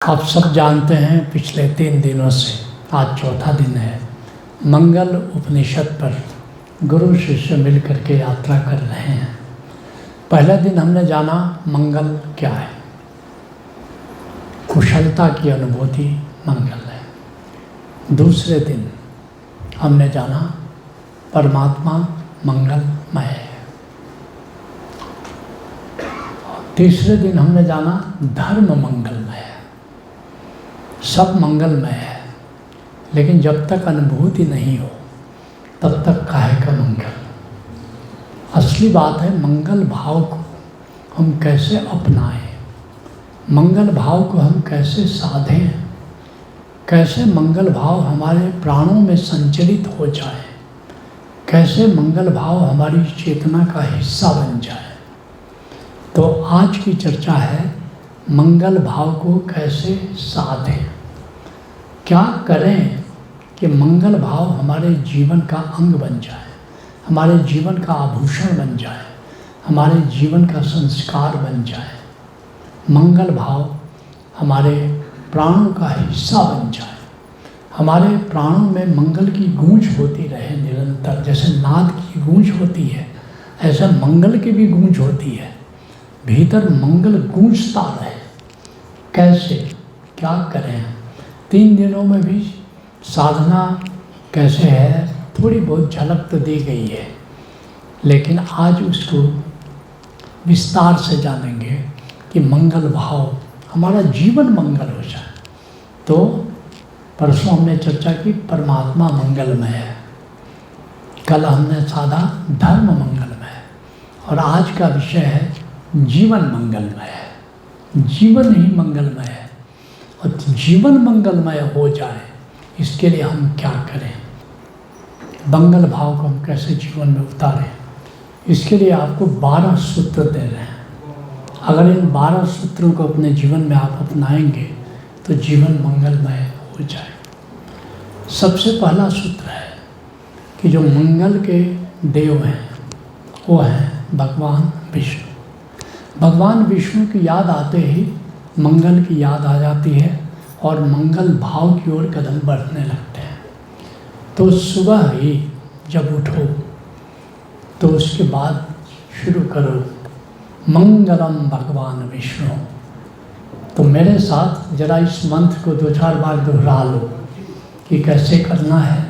आप सब जानते हैं पिछले 3 दिनों से आज चौथा दिन है, मंगल उपनिषद पर गुरु शिष्य मिल करके यात्रा कर रहे हैं। पहले दिन हमने जाना मंगल क्या है, कुशलता की अनुभूति मंगल है। दूसरे दिन हमने जाना परमात्मा मंगलमय है। तीसरे दिन हमने जाना धर्म मंगलमय है। सब मंगलमय है, लेकिन जब तक अनुभूति नहीं हो तब तक काहे का मंगल। असली बात है मंगल भाव को हम कैसे अपनाएं, मंगल भाव को हम कैसे साधें, कैसे मंगल भाव हमारे प्राणों में संचलित हो जाए, कैसे मंगल भाव हमारी चेतना का हिस्सा बन जाए। तो आज की चर्चा है मंगल भाव को कैसे साधें, क्या करें कि मंगल भाव हमारे जीवन का अंग बन जाए, हमारे जीवन का आभूषण बन जाए, हमारे जीवन का संस्कार बन जाए, मंगल भाव हमारे प्राणों का हिस्सा बन जाए, हमारे प्राणों में मंगल की गूंज होती रहे निरंतर। जैसे नाद की गूंज होती है, ऐसे मंगल की भी गूंज होती है, भीतर मंगल गूंजता रहे। कैसे, क्या करें? 3 दिनों में भी साधना कैसे है थोड़ी बहुत झलक तो दी गई है, लेकिन आज उसको विस्तार से जानेंगे कि मंगल भाव हमारा जीवन मंगल हो जाए। तो परसों हमने चर्चा की परमात्मा मंगलमय है, कल हमने साधा धर्म मंगलमय है, और आज का विषय है जीवन मंगलमय है। जीवन ही मंगलमय है, और जीवन मंगलमय हो जाए इसके लिए हम क्या करें, मंगल भाव को हम कैसे जीवन में उतारें, इसके लिए आपको 12 सूत्र दे रहे हैं। अगर इन 12 सूत्रों को अपने जीवन में आप अपनाएंगे तो जीवन मंगलमय हो जाए। सबसे पहला सूत्र है कि जो मंगल के देव हैं वो हैं भगवान विष्णु। भगवान विष्णु की याद आते ही मंगल की याद आ जाती है और मंगल भाव की ओर कदम बढ़ने लगते हैं। तो सुबह ही जब उठो तो उसके बाद शुरू करो मंगलम भगवान विष्णु। तो मेरे साथ जरा इस मंत्र को 2-4 बार दोहरा लो कि कैसे करना है,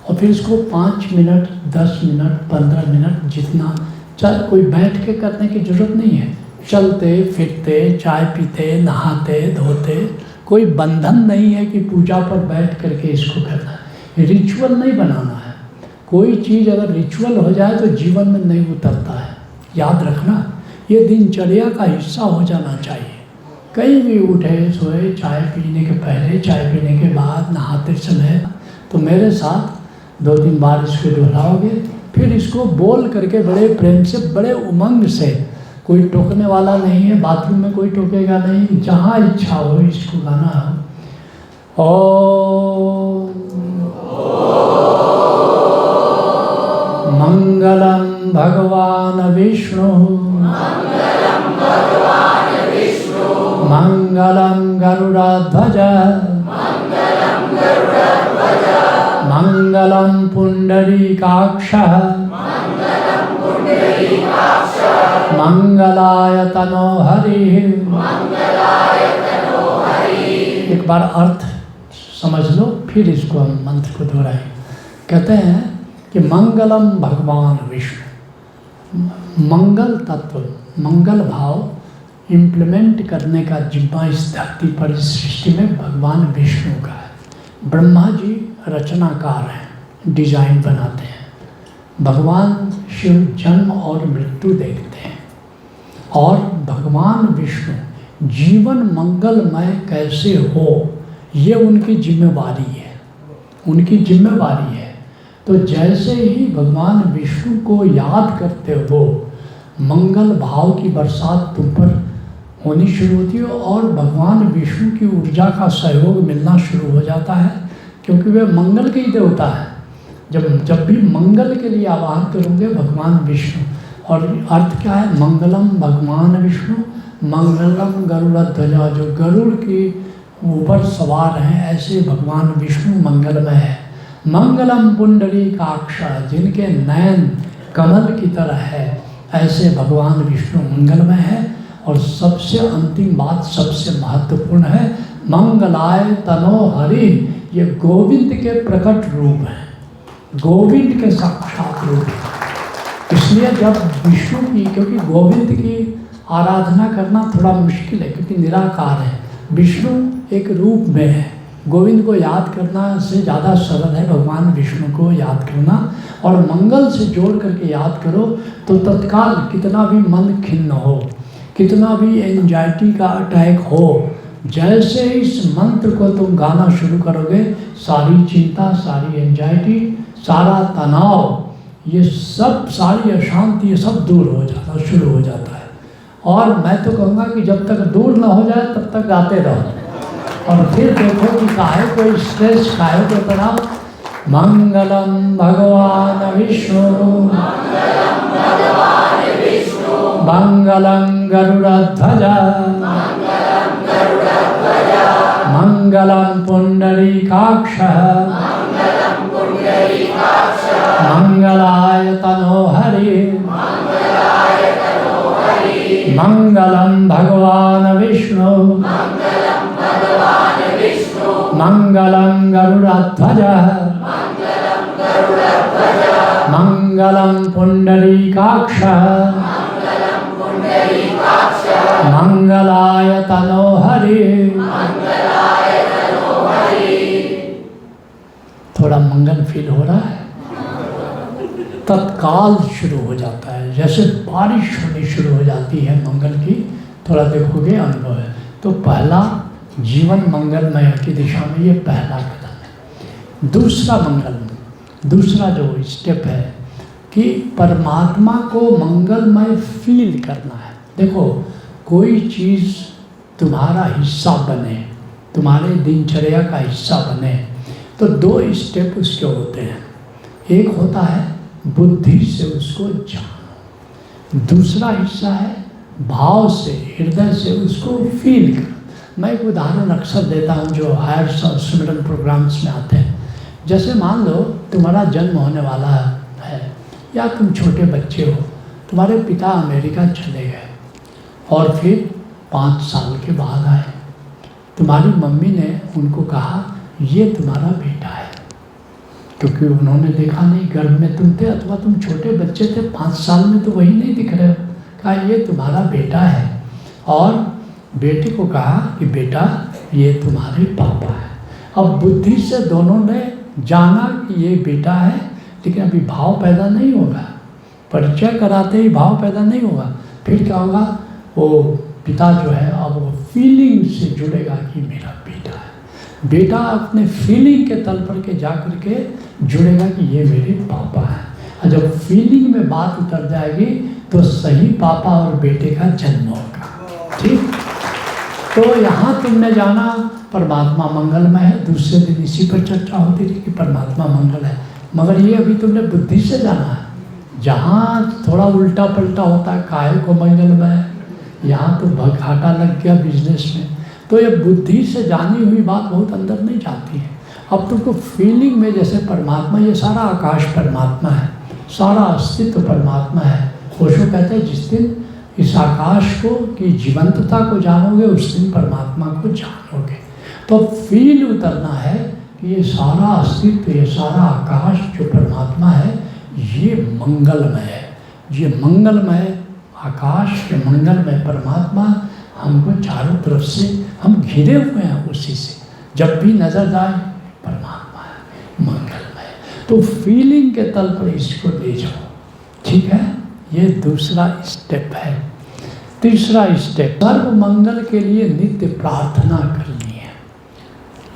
और फिर इसको 5 मिनट, 10 मिनट, 15 मिनट, जितना चाहे। कोई बैठ के करने की जरूरत नहीं है, चलते फिरते, चाय पीते, नहाते धोते, कोई बंधन नहीं है कि पूजा पर बैठ करके इसको करना है। रिचुअल नहीं बनाना है। कोई चीज़ अगर रिचुअल हो जाए तो जीवन में नहीं उतरता है। याद रखना, ये दिनचर्या का हिस्सा हो जाना चाहिए। कहीं भी उठे सोए, चाय पीने के पहले, चाय पीने के बाद, नहाते समय, तो मेरे साथ 2-3 बार इसको दोहराओगे, फिर इसको बोल करके बड़े प्रेम से, बड़े उमंग से। कोई टोकने वाला नहीं है, बाथरूम में कोई टोकेगा नहीं, जहाँ इच्छा हो इसको गाना हो। ओम मंगलम भगवान विष्णु, मंगलम गरुड़ध्वज, मंगलम पुंडरीकाक्षः, मंगलाय तनो हरि। एक बार अर्थ समझ लो, फिर इसको हम मंत्र को दोहराएं। कहते हैं कि मंगलम भगवान विष्णु, मंगल तत्व, मंगल भाव इम्प्लीमेंट करने का जिम्मा इस धरती पर, इस सृष्टि में भगवान विष्णु का है। ब्रह्मा जी रचनाकार हैं, डिजाइन बनाते हैं। भगवान शिव जन्म और मृत्यु देखते हैं, और भगवान विष्णु जीवन मंगलमय कैसे हो ये उनकी जिम्मेवारी है, उनकी जिम्मेवारी है। तो जैसे ही भगवान विष्णु को याद करते हो, मंगल भाव की बरसात तुम पर होनी शुरू होती है, और भगवान विष्णु की ऊर्जा का सहयोग मिलना शुरू हो जाता है, क्योंकि वे मंगल के ही देवता है। जब भी मंगल के लिए आवाहन करोगे भगवान विष्णु, और अर्थ क्या है, मंगलम भगवान विष्णु, मंगलम गरुड़ध्वज, जो गरुड़ की ऊपर सवार हैं, ऐसे भगवान विष्णु मंगलमय है। मंगलम पुंडरीकाक्ष, जिनके नयन कमल की तरह है, ऐसे भगवान विष्णु मंगलमय है। और सबसे अंतिम बात, सबसे महत्वपूर्ण है, मंगलाय तनो हरि, ये गोविंद के प्रकट रूप हैं, गोविंद के साक्षात रूप हैं। इसलिए जब विष्णु की, क्योंकि गोविंद की आराधना करना थोड़ा मुश्किल है क्योंकि निराकार है, विष्णु एक रूप में है। गोविंद को याद करना से ज़्यादा सरल है भगवान विष्णु को याद करना, और मंगल से जोड़ करके याद करो तो तत्काल कितना भी मन खिन्न हो, कितना भी एंजाइटी का अटैक हो, जैसे इस मंत्र को तुम गाना शुरू करोगे, सारी चिंता, सारी एंजाइटी, सारा तनाव, ये सब, सारी अशांति, ये सब दूर हो जाता, शुरू हो जाता है। और मैं तो कहूँगा कि जब तक दूर ना हो जाए तब तक गाते रहो, और फिर देखो कि काहे कोई स्ट्रेस, काहे को तनाव। मंगलम भगवान विष्णु, मंगलम गरुड़ध्वज, मंगलम पुंडरीकाक्ष, मंगलाय तनो हरि, मंगलम भगवान विष्णु, मंगलम गरुड़ध्वज, मंगलम पुंडरीकाक्ष, मंगलाय तनो हरि। थोड़ा मंगल फील हो रहा है, तत्काल शुरू हो जाता है, जैसे बारिश होनी शुरू हो जाती है मंगल की, थोड़ा देखोगे अनुभव है। तो पहला जीवन मंगलमय की दिशा में ये पहला कदम है। दूसरा मंगल, दूसरा जो स्टेप है कि परमात्मा को मंगलमय फील करना है। देखो, कोई चीज़ तुम्हारा हिस्सा बने, तुम्हारे दिनचर्या का हिस्सा बने, तो दो स्टेप उसके होते हैं। एक होता है बुद्धि से उसको जानो, दूसरा हिस्सा है भाव से, हृदय से उसको फील करो। मैं एक उदाहरण अक्सर देता हूँ जो हायर सिमरन प्रोग्राम्स में आते हैं। जैसे मान लो तुम्हारा जन्म होने वाला है, या तुम छोटे बच्चे हो, तुम्हारे पिता अमेरिका चले गए और फिर 5 साल के बाद आए। तुम्हारी मम्मी ने उनको कहा ये तुम्हारा बेटा है, क्योंकि उन्होंने देखा नहीं, गर्भ में तुम थे अथवा तुम छोटे बच्चे थे, 5 साल में तो वही नहीं दिख रहे हो। कहा ये तुम्हारा बेटा है, और बेटे को कहा कि बेटा ये तुम्हारे पापा है। अब बुद्धि से दोनों ने जाना कि ये बेटा है, लेकिन अभी भाव पैदा नहीं होगा, परिचय कराते ही भाव पैदा नहीं होगा। फिर क्या होगा, वो पिता जो है अब वो फीलिंग से जुड़ेगा कि मेरा बेटा है। बेटा अपने फीलिंग के तल पर के जा कर के जुड़ेगा कि ये मेरे पापा हैं, और जब फीलिंग में बात उतर जाएगी तो सही पापा और बेटे का जन्म होगा। ठीक, तो यहाँ तुमने जाना परमात्मा मंगलमय है, दूसरे दिन इसी पर चर्चा होती थी कि परमात्मा मंगल है, मगर ये अभी तुमने बुद्धि से जाना है। जहाँ थोड़ा उल्टा पलटा होता है, काहे को मंगलमय है, यहाँ तो घाटा लग गया बिजनेस में। तो ये बुद्धि से जानी हुई बात बहुत अंदर नहीं जाती है। अब तुमको फीलिंग में, जैसे परमात्मा, ये सारा आकाश परमात्मा है, सारा अस्तित्व परमात्मा है। ओशो कहते हैं जिस दिन इस आकाश को की जीवंतता को जानोगे उस दिन परमात्मा को जानोगे। तो फील उतरना है कि ये सारा अस्तित्व, ये सारा आकाश जो परमात्मा है ये मंगलमय है। ये मंगलमय आकाश, ये मंगलमय परमात्मा हमको चारों तरफ से, हम घिरे हुए हैं उसी से, जब भी नजर जाए परमात्मा है, मंगलमय। तो फीलिंग के तल पर इसको ले जाओ, ठीक है। ये दूसरा स्टेप है। तीसरा स्टेप, सर्व मंगल के लिए नित्य प्रार्थना करनी है,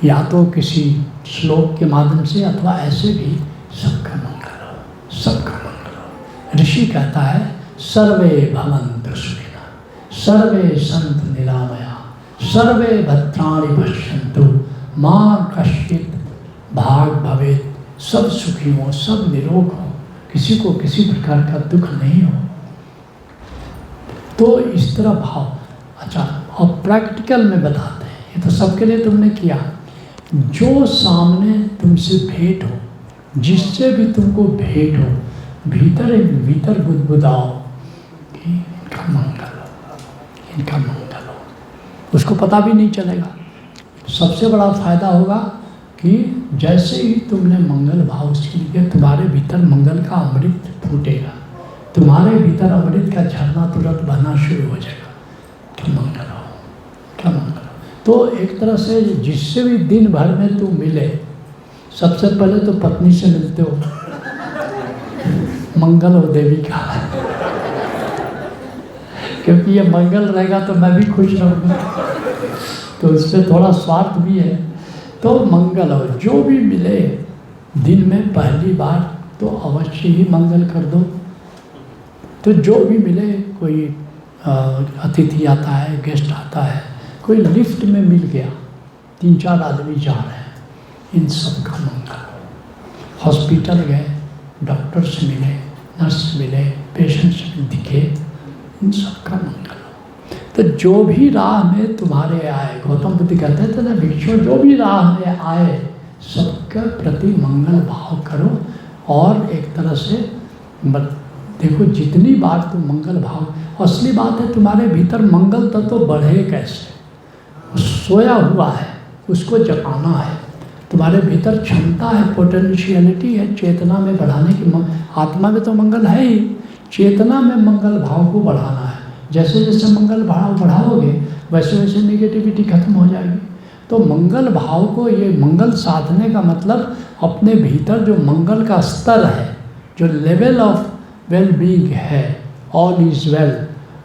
या तो किसी श्लोक के माध्यम से अथवा ऐसे भी सबका मंगल हो, सबका मंगल हो। ऋषि कहता है सर्वे भवन्तु सुखिनः, सर्वे सन्तु निरामया, सर्वे भद्राणि पश्यन्तु मा कश्चित् भाग भवेत्। सब सुखी हो, सब निरोग हो, किसी को किसी प्रकार का दुख नहीं हो। तो इस तरह भाव। अच्छा, और प्रैक्टिकल में बताते हैं, ये तो सबके लिए तुमने किया। जो सामने तुमसे भेंट हो, जिससे भी तुमको भेंट हो, भीतर बुदबुदाओ कि इनका मंगल हो, इनका मंगल हो। उसको पता भी नहीं चलेगा। सबसे बड़ा फायदा होगा कि जैसे ही तुमने मंगल भाव से लिए, तुम्हारे भीतर मंगल का अमृत फूटेगा, तुम्हारे भीतर अमृत का झरना तुरंत बहना शुरू हो जाएगा। क्या मंगल हो, क्या मंगल हो। तो एक तरह से जिससे भी दिन भर में तुम मिले, सबसे पहले तो पत्नी से मिलते हो, मंगल हो देवी का, क्योंकि ये मंगल रहेगा तो मैं भी खुश रहूँगा, तो इसमें थोड़ा स्वार्थ भी है। तो मंगल हो, जो भी मिले दिन में पहली बार तो अवश्य ही मंगल कर दो। तो जो भी मिले, कोई अतिथि आता है, गेस्ट आता है, कोई लिफ्ट में मिल गया, 3-4 आदमी जा रहे हैं, इन सब का मंगल हो। हॉस्पिटल गए, डॉक्टर से मिले, नर्स मिले, पेशेंट से दिखे, इन सब का मंगल हो। तो जो भी राह में तुम्हारे आए, गौतम बुद्ध कहते थे ना, भिक्षु जो भी राह में आए सबके प्रति मंगल भाव करो। और एक तरह से देखो, जितनी बार तुम मंगल भाव, असली बात है तुम्हारे भीतर मंगल तत्व बढ़े कैसे, सोया हुआ है, उसको जगाना है। तुम्हारे भीतर क्षमता है, पोटेंशियलिटी है चेतना में बढ़ाने की। आत्मा में तो मंगल है ही, चेतना में मंगल भाव को बढ़ाना है। जैसे जैसे मंगल भाव बढ़ाओगे वैसे वैसे नेगेटिविटी खत्म हो जाएगी। तो मंगल भाव को, ये मंगल साधने का मतलब अपने भीतर जो मंगल का स्तर है, जो लेवल ऑफ वेल बीइंग है, ऑल इज़ वेल,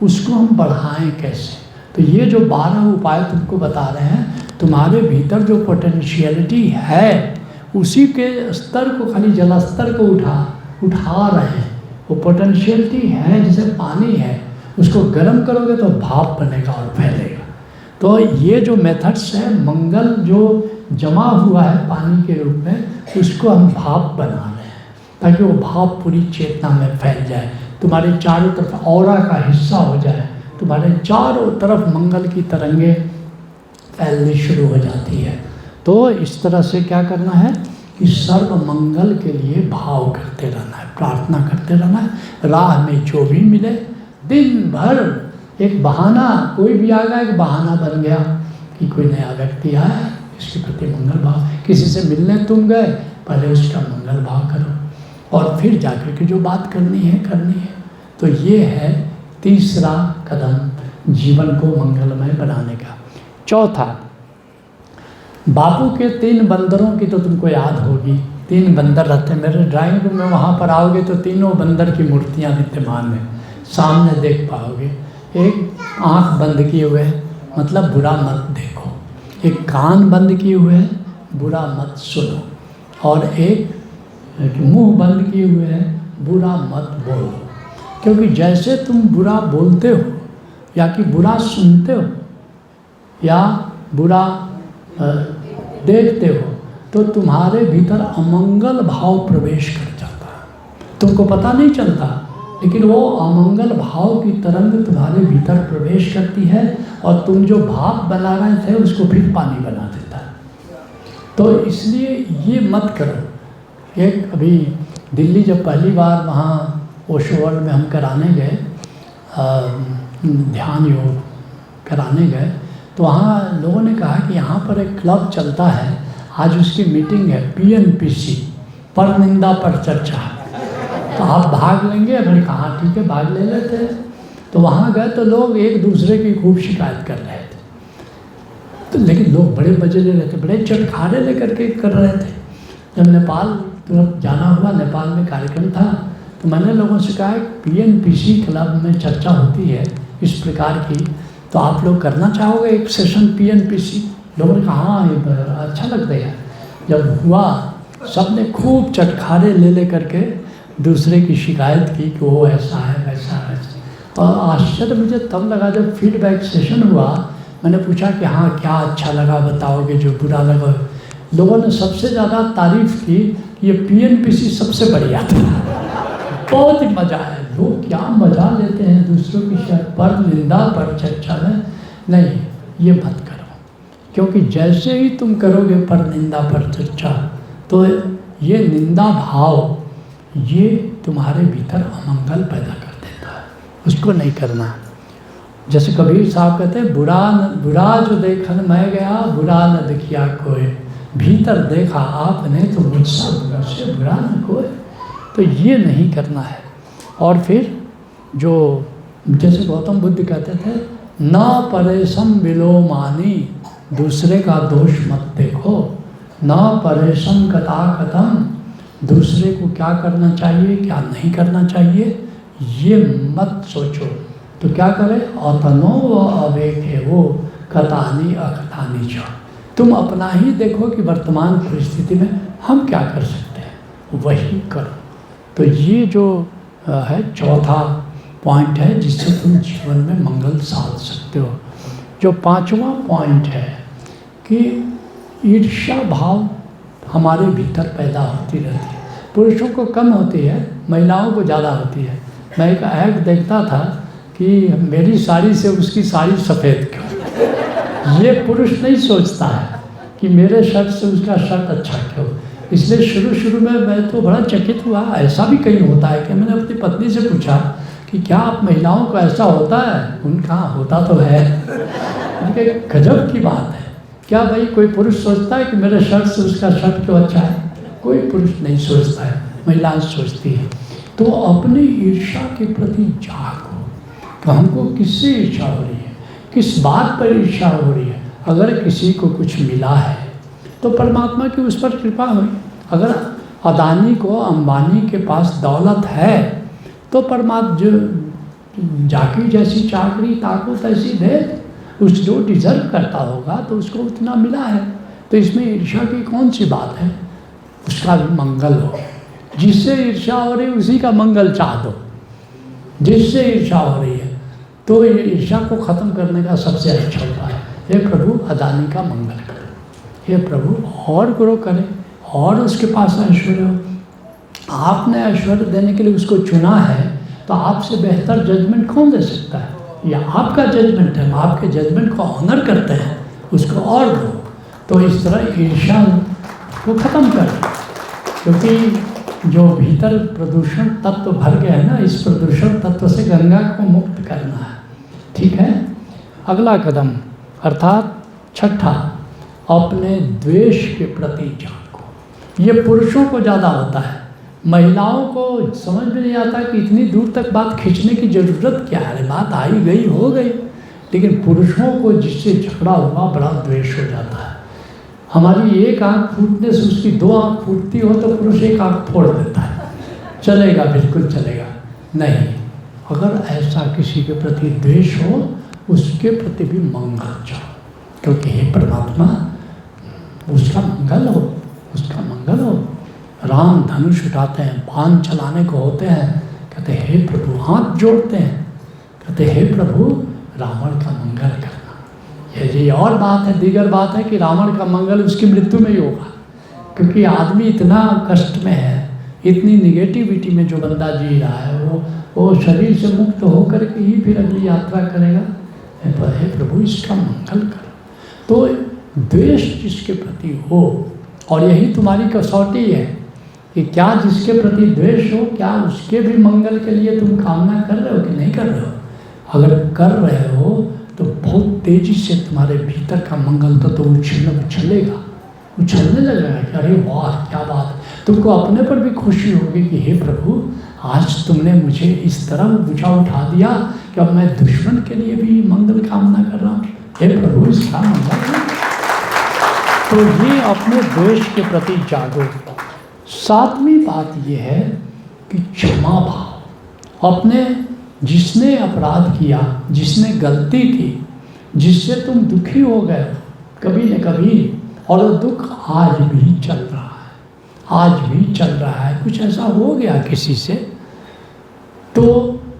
उसको हम बढ़ाएं कैसे। तो ये जो 12 उपाय तुमको बता रहे हैं, तुम्हारे भीतर जो पोटेंशियलिटी है उसी के स्तर को, खाली जल स्तर को उठा रहे हैं। वो पोटेंशियलिटी है जैसे पानी है, उसको गर्म करोगे तो भाप बनेगा और फैलेगा। तो ये जो मेथड्स है, मंगल जो जमा हुआ है पानी के रूप में, उसको हम भाप बना रहे हैं ताकि वो भाप पूरी चेतना में फैल जाए, तुम्हारे चारों तरफ ऑरा का हिस्सा हो जाए, तुम्हारे चारों तरफ मंगल की तरंगे फैलनी शुरू हो जाती है। तो इस तरह से क्या करना है कि सर्व मंगल के लिए भाव करते रहना है, प्रार्थना करते रहना है। राह में जो भी मिले, दिन भर एक बहाना, कोई भी आ गया एक बहाना बन गया कि कोई नया व्यक्ति आया, इसके प्रति मंगल भाव। किसी से मिलने तुम गए, पहले उसका मंगल भाव करो और फिर जाकर के जो बात करनी है करनी है। तो ये है तीसरा कदम जीवन को मंगलमय बनाने का। चौथा, बापू के 3 बंदरों की तो तुमको याद होगी। 3 बंदर रहते हैं मेरे ड्राइंग रूम में, वहाँ पर आओगे तो तीनों बंदर की मूर्तियाँ विद्यमान हैं, सामने देख पाओगे। एक आँख बंद किए हुए है, मतलब बुरा मत देखो। एक कान बंद किए हुए है, बुरा मत सुनो। और एक मुंह बंद किए हुए है, बुरा मत बोलो। क्योंकि जैसे तुम बुरा बोलते हो या कि बुरा सुनते हो या बुरा देखते हो, तो तुम्हारे भीतर अमंगल भाव प्रवेश कर जाता है। तुमको पता नहीं चलता, लेकिन वो अमंगल भाव की तरंग तुम्हारे भीतर प्रवेश करती है और तुम जो भाप बना रहे थे उसको फिर पानी बना देता है। तो इसलिए ये मत करो। एक अभी दिल्ली जब पहली बार वहाँ ओशो वर्ल्ड में हम कराने गए, ध्यान योग कराने गए, तो वहाँ लोगों ने कहा कि यहाँ पर एक क्लब चलता है, आज उसकी मीटिंग है, PNPC, पर निंदा पर चर्चा, तो आप भाग लेंगे? मैंने कहा ठीक है भाग ले लेते हैं। तो वहाँ गए तो लोग एक दूसरे की खूब शिकायत कर रहे थे, तो लेकिन लोग बड़े मजे ले रहे थे, बड़े चटखारे लेकर के कर रहे थे। जब नेपाल तुरंत जाना हुआ, नेपाल में कार्यक्रम था, तो मैंने लोगों से कहा PNPC क्लब में चर्चा होती है इस प्रकार की, तो आप लोग करना चाहोगे एक सेशन PNPC? लोगों ने कहा हाँ ये अच्छा लगता है। जब हुआ, सब ने खूब चटखारे ले करके दूसरे की शिकायत की कि वो ऐसा है वैसा है। और आश्चर्य मुझे तब लगा जब फीडबैक सेशन हुआ, मैंने पूछा कि हाँ क्या अच्छा लगा बताओगे, जो बुरा लगा। लोगों ने सबसे ज़्यादा तारीफ़ की कि ये PNPC सबसे बढ़िया था, बहुत ही मज़ा आया। लोग क्या मज़ा लेते हैं दूसरों की पर निंदा पर चर्चा में। नहीं, ये मत करो। क्योंकि जैसे ही तुम करोगे पर निंदा पर चर्चा, तो ये निंदा भाव ये तुम्हारे भीतर अमंगल पैदा कर देता है, उसको नहीं करना। जैसे कबीर साहब कहते हैं, बुरा जो देखन मैं गया, बुरा न देखिया कोई, भीतर देखा आपने तो मुझसे बुरा न कोई। तो ये नहीं करना है। और फिर जो जैसे गौतम बुद्ध कहते थे, ना परेशम विलोमानी, दूसरे का दोष मत देखो, ना परेशम कथा कथम, दूसरे को क्या करना चाहिए क्या नहीं करना चाहिए ये मत सोचो। तो क्या करे, अतनो अवेखे वो कथानी अकथानी च, तुम अपना ही देखो कि वर्तमान परिस्थिति में हम क्या कर सकते हैं, वही करो। तो ये जो है चौथा पॉइंट है जिससे तुम जीवन में मंगल साध सकते हो। जो पांचवा पॉइंट है कि ईर्ष्या भाव हमारे भीतर पैदा होती रहती है। पुरुषों को कम होती है, महिलाओं को ज़्यादा होती है। मैं एक ऐड देखता था कि मेरी साड़ी से उसकी साड़ी सफ़ेद क्यों। ये पुरुष नहीं सोचता है कि मेरे शर्ट से उसका शर्ट अच्छा क्यों। इसलिए शुरू में मैं तो बड़ा चकित हुआ। ऐसा भी कहीं होता है कि मैंने अपनी पत्नी से पूछा कि क्या आप महिलाओं को ऐसा होता है? उनका होता तो है। उनके गजब की बात है। क्या भाई कोई पुरुष सोचता है कि मेरे शर्ट से उसका शर्ट क्यों अच्छा है? कोई पुरुष नहीं सोचता है, महिलाएं सोचती है। तो अपनी ईर्ष्या के प्रति जागो कि हमको किससे ईर्ष्या हो रही है, किस बात पर ईर्ष्या हो रही है। अगर किसी को कुछ मिला है तो परमात्मा की उस पर कृपा हुई। अगर अदानी को अंबानी के पास दौलत है तो परमात्मा जो जाकी जैसी चाकरी ताको तैसी दे, उस जो डिज़र्व करता होगा तो उसको उतना मिला है। तो इसमें ईर्ष्या की कौन सी बात है? उसका भी मंगल हो। जिससे ईर्ष्या हो रही है उसी का मंगल चाह दो। जिससे ईर्ष्या हो रही है तो ये ईर्ष्या को ख़त्म करने का सबसे अच्छा उपाय, हे प्रभु अदानी का मंगल करो, हे प्रभु और ग्रो करें और उसके पास ऐश्वर्य हो। आपने ऐश्वर्य देने के लिए उसको चुना है तो आपसे बेहतर जजमेंट कौन दे सकता है? ये आपका जजमेंट है, हम आपके जजमेंट को ऑनर करते हैं, उसको और दो। तो इस तरह ईर्ष्या को ख़त्म कर, क्योंकि जो भीतर प्रदूषण तत्व भर गया है ना, इस प्रदूषण तत्व से गंगा को मुक्त करना है। ठीक है। अगला कदम अर्थात छठा, अपने द्वेष के प्रति जागो। ये पुरुषों को ज़्यादा होता है, महिलाओं को समझ में नहीं आता कि इतनी दूर तक बात खींचने की ज़रूरत क्या है, बात आई गई हो गई। लेकिन पुरुषों को जिससे झगड़ा हुआ बड़ा द्वेष हो जाता है। हमारी एक आँख फूटने से उसकी दो आँख फूटती हो तो पुरुष एक आँख फोड़ देता है, चलेगा बिल्कुल चलेगा नहीं। अगर ऐसा किसी के प्रति द्वेष हो उसके प्रति भी मंगल चाहो, क्योंकि हे परमात्मा उसका मंगल हो, उसका मंगल हो। राम धनुष उठाते हैं, बाण चलाने को होते हैं, कहते हे प्रभु, हाथ जोड़ते हैं, कहते हे प्रभु रावण का मंगल करना। ये और बात है, दीगर बात है कि रावण का मंगल उसकी मृत्यु में ही होगा, क्योंकि आदमी इतना कष्ट में है, इतनी निगेटिविटी में जो बंदा जी रहा है वो शरीर से मुक्त होकर के ही फिर अगली यात्रा करेगा। हे प्रभु इसका मंगल कर। तो द्वेष जिसके प्रति हो, और यही तुम्हारी कसौटी है कि क्या जिसके प्रति द्वेष हो, क्या उसके भी मंगल के लिए तुम कामना कर रहे हो कि नहीं कर रहे हो। अगर कर रहे हो तो बहुत तेजी से तुम्हारे भीतर का मंगल तो उछलेगा, उछलने लगेगा कि अरे वाह क्या बात। तुमको अपने पर भी खुशी होगी कि हे प्रभु आज तुमने मुझे इस तरह ऊंचा उठा दिया कि अब मैं दुश्मन के लिए भी मंगल कामना कर रहा हूँ। हे प्रभु इसका मंगल। तो ये अपने द्वेष के प्रति जागो। सातवीं बात ये है कि क्षमा भाव। अपने जिसने अपराध किया, जिसने गलती की, जिससे तुम दुखी हो गए कभी न कभी, और वो दुख आज भी चल रहा है, आज भी चल रहा है, कुछ ऐसा हो गया किसी से, तो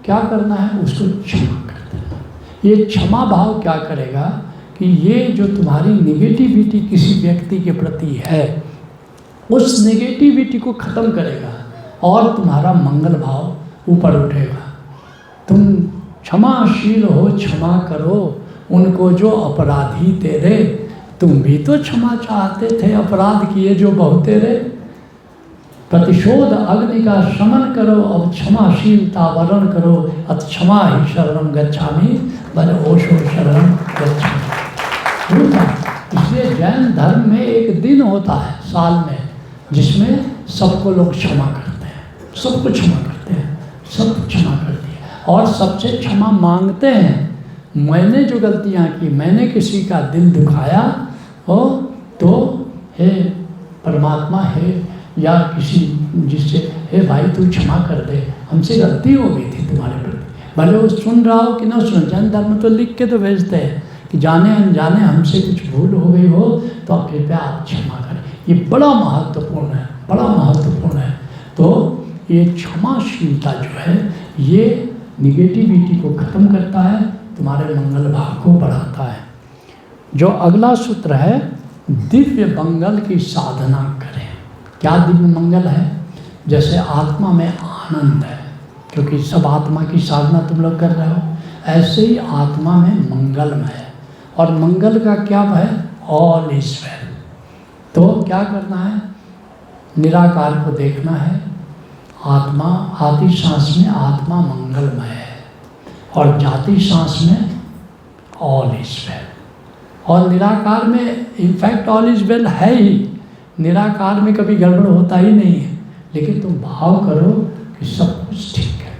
क्या करना है, उसको क्षमा कर देना। ये क्षमा भाव क्या करेगा कि ये जो तुम्हारी निगेटिविटी किसी व्यक्ति के प्रति है उस निगेटिविटी को ख़त्म करेगा और तुम्हारा मंगल भाव ऊपर उठेगा। तुम क्षमाशील हो, क्षमा करो उनको जो अपराधी तेरे, तुम भी तो क्षमा चाहते थे, अपराध किए जो बहुत तेरे। प्रतिशोध अग्नि का शमन करो, अब क्षमाशीलता वरण करो, अत क्षमा ही शरणम गच्छामि, बल ओशो शरणम गच्छामि। इसलिए जैन धर्म में एक दिन होता है साल में जिसमें सबको लोग क्षमा करते हैं, सबको क्षमा करते हैं, सब क्षमा करते हैं और सबसे क्षमा मांगते हैं। मैंने जो गलतियाँ की, मैंने किसी का दिल दुखाया हो तो हे परमात्मा, हे या किसी जिससे, हे भाई तू क्षमा कर दे, हमसे गलती हो गई थी तुम्हारे प्रति। भले वो सुन रहा हो कि ना सुन, जैन धर्म तो लिख के तो भेजते हैं कि जाने अनजाने हमसे कुछ भूल हो गई हो तो कृपया आप क्षमा करें। ये बड़ा महत्वपूर्ण है, बड़ा महत्वपूर्ण है। तो ये क्षमाशीलता जो है ये निगेटिविटी को ख़त्म करता है, तुम्हारे मंगल भाव को बढ़ाता है। जो अगला सूत्र है, दिव्य मंगल की साधना करें। क्या दिव्य मंगल है? जैसे आत्मा में आनंद है, क्योंकि सब आत्मा की साधना तुम लोग कर रहे हो, ऐसे ही आत्मा में मंगलमय है। और मंगल का क्या है? All is well. तो क्या करना है? निराकार को देखना है। आत्मा आती सांस में आत्मा मंगलमय है और जाती सांस में ऑल इज वेल। और निराकार में इनफैक्ट ऑल इज वेल है ही, निराकार में कभी गड़बड़ होता ही नहीं है। लेकिन तुम भाव करो कि सब कुछ ठीक है,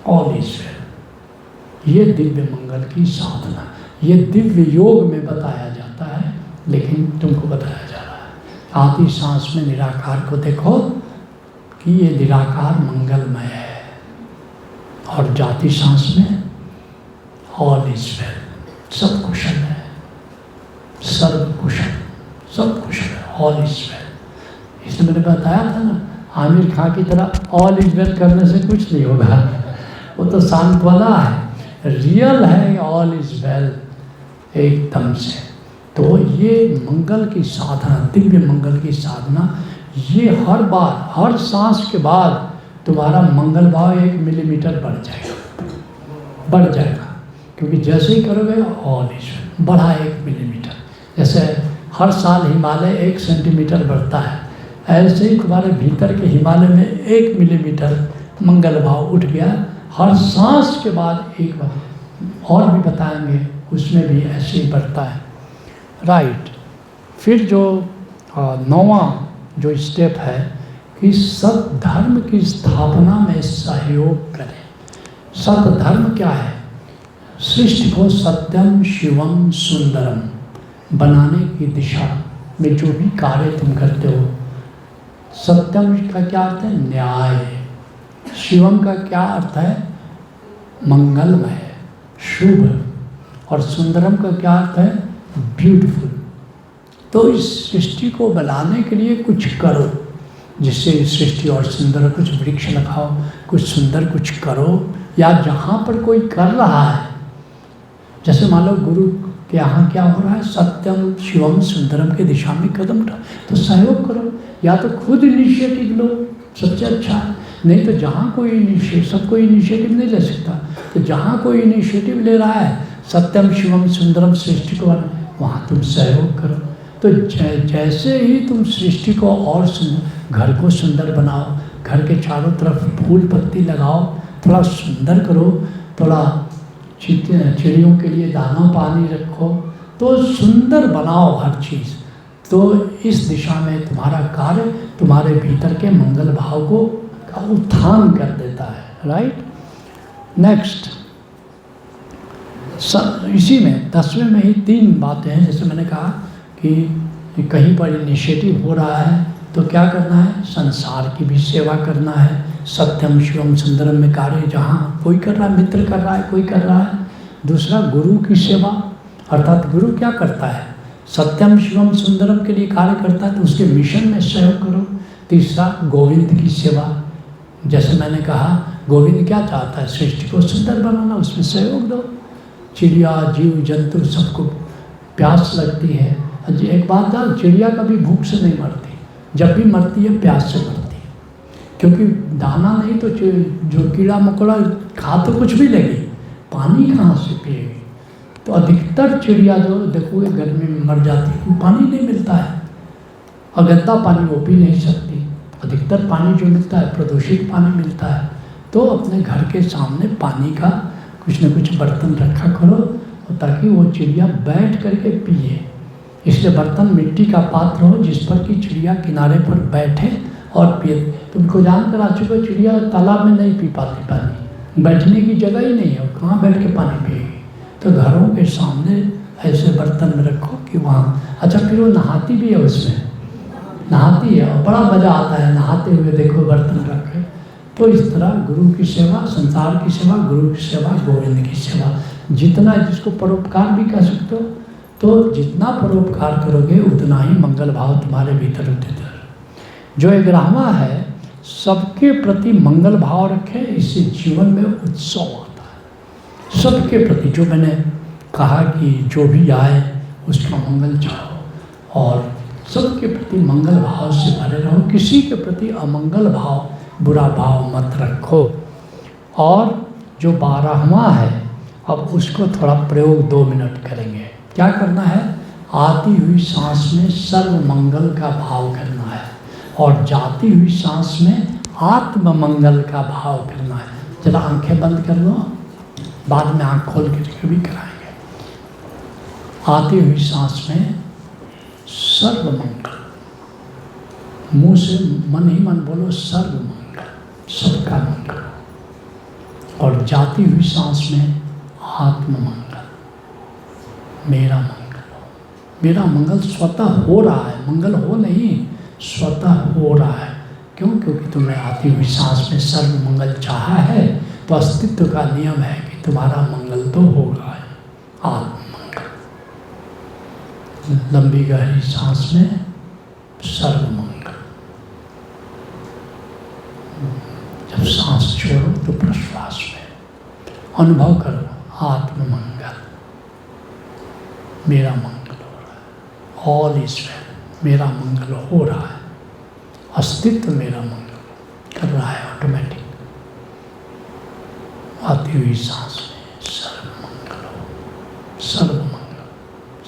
ऑल इज वेल। ये दिव्य मंगल की साधना, ये दिव्य योग में बताया जाता है, लेकिन तुमको बताया जा रहा है। आती सांस में निराकार को देखो कि ये निराकार मंगलमय है और जाती सांस में ऑल इज वेल, सब कुशल है, सर्व कुशल, सब कुशल है, ऑल इज वेल। इसलिए मैंने बताया था ना, आमिर खान की तरह ऑल इज वेल करने से कुछ नहीं होगा, वो तो सांत्वना है। रियल है ऑल इज वेल एकदम से। तो ये मंगल की साधना, दिव्य मंगल की साधना, ये हर बार, हर सांस के बाद तुम्हारा मंगल भाव 1 मिलीमीटर बढ़ जाएगा, बढ़ जाएगा। क्योंकि जैसे ही करोगे ऑल इज वेल, बढ़ा 1 मिलीमीटर। जैसे हर साल हिमालय 1 सेंटीमीटर बढ़ता है, ऐसे ही तुम्हारे भीतर के हिमालय में 1 मिलीमीटर मंगल भाव उठ गया। हर सांस के बाद एक बार, और भी बताएंगे उसमें भी ऐसे ही बढ़ता है। राइट। फिर जो 9वां जो स्टेप है कि सत धर्म की स्थापना में सहयोग करें। सत धर्म क्या है? सृष्टि को सत्यम शिवम सुंदरम बनाने की दिशा में जो भी कार्य तुम करते हो। सत्यम का क्या अर्थ है? न्याय। शिवम का क्या अर्थ है? मंगलमय, शुभ। और सुंदरम का क्या अर्थ है? ब्यूटीफुल। तो इस सृष्टि को बनाने के लिए कुछ करो, जिससे इस सृष्टि और सुंदर, कुछ वृक्ष लगाओ, कुछ सुंदर कुछ करो। या जहाँ पर कोई कर रहा है, जैसे मान लो गुरु के यहाँ क्या हो रहा है, सत्यम शिवम सुंदरम के दिशा में कदम उठा, तो सहयोग करो। या तो खुद इनिशिएटिव लो, सबसे अच्छा है। नहीं तो जहाँ कोई इनिशिएटिव, सब कोई इनिशिएटिव नहीं ले सकता, तो जहाँ कोई इनिशिएटिव ले रहा है सत्यम शिवम सुंदरम सृष्टि को, वहाँ तुम सहयोग करो। तो जैसे ही तुम सृष्टि को और सुंदर, घर को सुंदर बनाओ, घर के चारों तरफ फूल पत्ती लगाओ, थोड़ा सुंदर करो, थोड़ा चिड़ियों के लिए दाना पानी रखो, तो सुंदर बनाओ हर चीज़। तो इस दिशा में तुम्हारा कार्य तुम्हारे भीतर के मंगल भाव को का उत्थान कर देता है। राइट। नेक्स्ट, इसी में 10वें में ही 3 बातें हैं। जैसे मैंने कहा कि कहीं पर इनिशिएटिव हो रहा है तो क्या करना है? संसार की भी सेवा करना है। सत्यम शिवम सुंदरम में कार्य जहाँ कोई कर रहा है, मित्र कर रहा है, कोई कर रहा है। दूसरा, गुरु की सेवा, अर्थात गुरु क्या करता है? सत्यम शिवम सुंदरम के लिए कार्य करता है, तो उसके मिशन में सहयोग करो। तीसरा, गोविंद की सेवा। जैसे मैंने कहा, गोविंद क्या चाहता है? सृष्टि को सुंदर बनाना, उसमें सहयोग दो। चिड़िया, जीव जंतु सबको प्यास लगती है। एक बात है, चिड़िया कभी भूख से नहीं मरती, जब भी मरती है प्यास से मरती है। क्योंकि दाना नहीं तो जो कीड़ा मकोड़ा खा तो कुछ भी लेगी, पानी कहाँ से पिएगी? तो अधिकतर चिड़िया जो देखोगे गर्मी में मर जाती है, पानी नहीं मिलता है, और गंदा पानी वो पी नहीं सकती। अधिकतर पानी जो मिलता है प्रदूषित पानी मिलता है। तो अपने घर के सामने पानी का कुछ न कुछ बर्तन रखा करो, ताकि वो चिड़िया बैठ करके पिए। इसलिए बर्तन मिट्टी का पात्र हो जिस पर कि चिड़िया किनारे पर बैठे और पिए। तुमको जानकर आ चुके हो, चिड़िया तालाब में नहीं पी पाती पानी, बैठने की जगह ही नहीं है, कहाँ बैठ के पानी पिएगी। तो घरों के सामने ऐसे बर्तन में रखो कि वहाँ, अच्छा फिर वो नहाती भी है, उसमें नहाती है और बड़ा मज़ा आता है नहाते हुए, देखो बर्तन रखे। तो इस तरह गुरु की सेवा, संसार की सेवा, गुरु की सेवा, गोविंद की सेवा, जितना जिसको परोपकार भी कह सकते हो, तो जितना परोपकार करोगे उतना ही मंगल भाव तुम्हारे भीतर उदित है। जो 11वां है, सबके प्रति मंगल भाव रखें, इससे जीवन में उत्सव आता है। सबके प्रति, जो मैंने कहा कि जो भी आए उसका मंगल चाहो, और सबके प्रति मंगल भाव से भरे रहो, किसी के प्रति अमंगल भाव, बुरा भाव मत रखो। और जो 12वां है, अब उसको थोड़ा प्रयोग 2 मिनट करेंगे। क्या करना है? आती हुई सांस में सर्व मंगल का भाव करना है, और जाती हुई सांस में आत्म मंगल का भाव करना है। जरा आंखें बंद कर लो, बाद में आंख खोल के भी कराएंगे। आती हुई सांस में सर्व मंगल, मुंह से मन ही मन बोलो सर्व मंगल, सबका मंगल। और जाती हुई सांस में आत्म मंगल, मेरा मंगल हो। मेरा मंगल स्वतः हो रहा है, मंगल हो नहीं, स्वतः हो रहा है। क्यों? क्योंकि तुमने आती हुई सांस में सर्व मंगल चाहा है, तो अस्तित्व का नियम है कि तुम्हारा मंगल तो होगा है, आत्म मंगल। लंबी गहरी सांस में सर्व मंगल, जब सांस छोड़ो तो प्रश्वास में अनुभव करो आत्म मंगल, मेरा मंगल हो रहा है, ऑल इज वेल, मेरा मंगल हो रहा है, अस्तित्व मेरा मंगल कर रहा है ऑटोमेटिक। आती हुई सांस में सर्व मंगल हो, सर्व मंगल,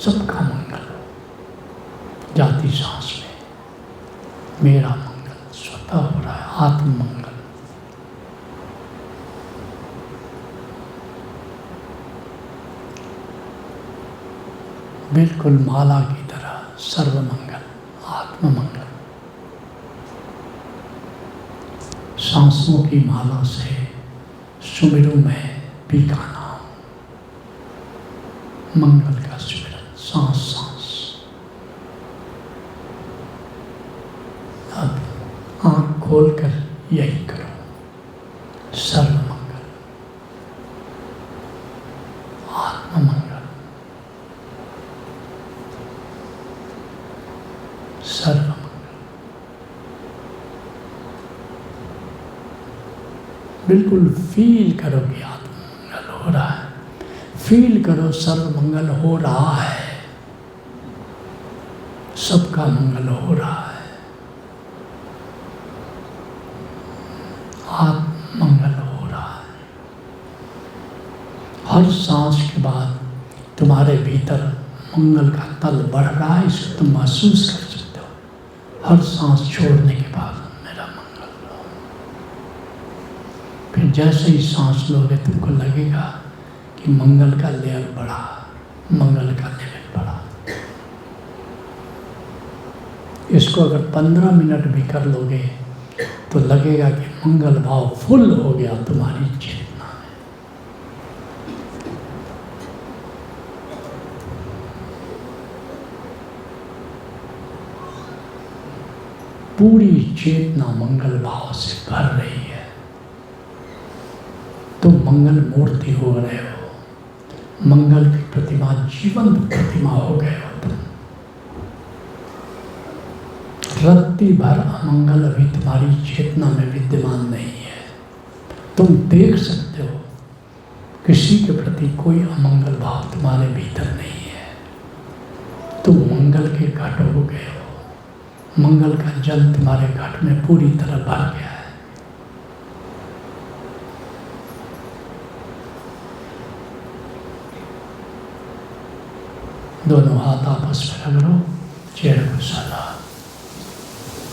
सबका मंगल हो। जाती सांस में मेरा मंगल स्वतः हो रहा है, आत्म मंगल। बिल्कुल माला की तरह सर्व मंगल, आत्म मंगल। सांसों की माला से सुमिरू मैं पी का नाम, मंगल का सुमिरन, सांस सांस। अब आंख खोलकर यही करो, सर्व मंगल, आत्म मंगल, सर्व मंगल। बिल्कुल फील करो कि आत्म मंगल हो रहा है, फील करो सर्व मंगल हो रहा है, सबका मंगल हो रहा है, आत्म मंगल हो रहा है। हर सांस के बाद तुम्हारे भीतर मंगल का तल बढ़ रहा है, इसको तुम महसूस कर सकते हो। हर सांस छोड़ने के बाद मेरा मंगल हो। फिर जैसे ही सांस लोगे तुमको लगेगा कि मंगल का लेवल बढ़ा, मंगल का लेवल बढ़ा। इसको अगर 15 मिनट भी कर लोगे तो लगेगा कि मंगल भाव फुल हो गया तुम्हारी चेतना में। पूरी चेतना मंगल भाव से भर रही है। तुम मंगल मूर्ति हो रहे हो, मंगल की प्रतिमा, जीवंत प्रतिमा हो गए हो तुम। रत्ती भर अमंगल अभी तुम्हारी चेतना में विद्यमान नहीं है। तुम देख सकते हो किसी के प्रति कोई अमंगल भाव तुम्हारे भीतर नहीं है। तुम मंगल के घट हो गए हो, मंगल का जल तुम्हारे घट में पूरी तरह भर गया है। हाथ आपस में रगड़ो, चेहरे को साला,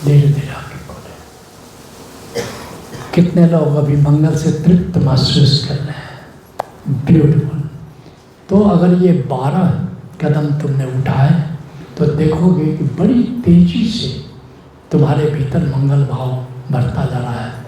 धीरे धीरे आगे बढ़े। कितने लोग अभी मंगल से तृप्त महसूस कर रहे हैं, ब्यूटीफुल। तो अगर ये 12 कदम तुमने उठाए तो देखोगे कि बड़ी तेजी से तुम्हारे भीतर मंगल भाव बढ़ता जा रहा है।